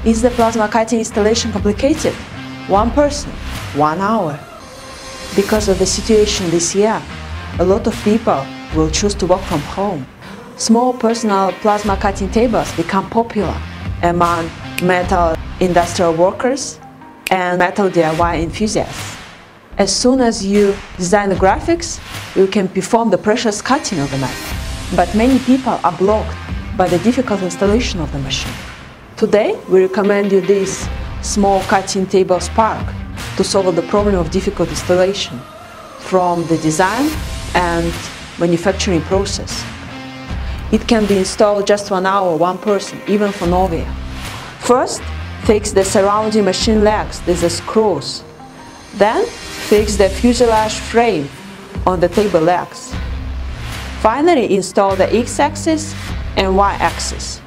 Is the plasma cutting installation complicated? One person, 1 hour. Because of the situation this year, a lot of people will choose to work from home. Small personal plasma cutting tables become popular among metal industrial workers and metal DIY enthusiasts. As soon as you design the graphics, you can perform the precious cutting of the metal. But many people are blocked by the difficult installation of the machine. Today, we recommend you this small cutting table Spark to solve the problem of difficult installation from the design and manufacturing process. It can be installed just 1 hour, one person, even for novice. First, fix the surrounding machine legs with the screws. Then, fix the fuselage frame on the table legs. Finally, install the X-axis and Y-axis.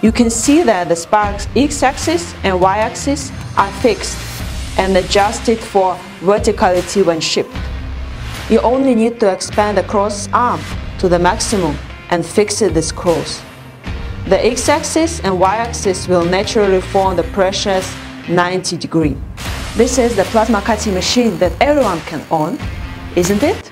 You can see that the Spark's X-axis and Y-axis are fixed and adjusted for verticality when shipped. You only need to expand the cross arm to the maximum and fix the screws. The X-axis and Y-axis will naturally form the precious 90 degrees. This is the plasma cutting machine that everyone can own, isn't it?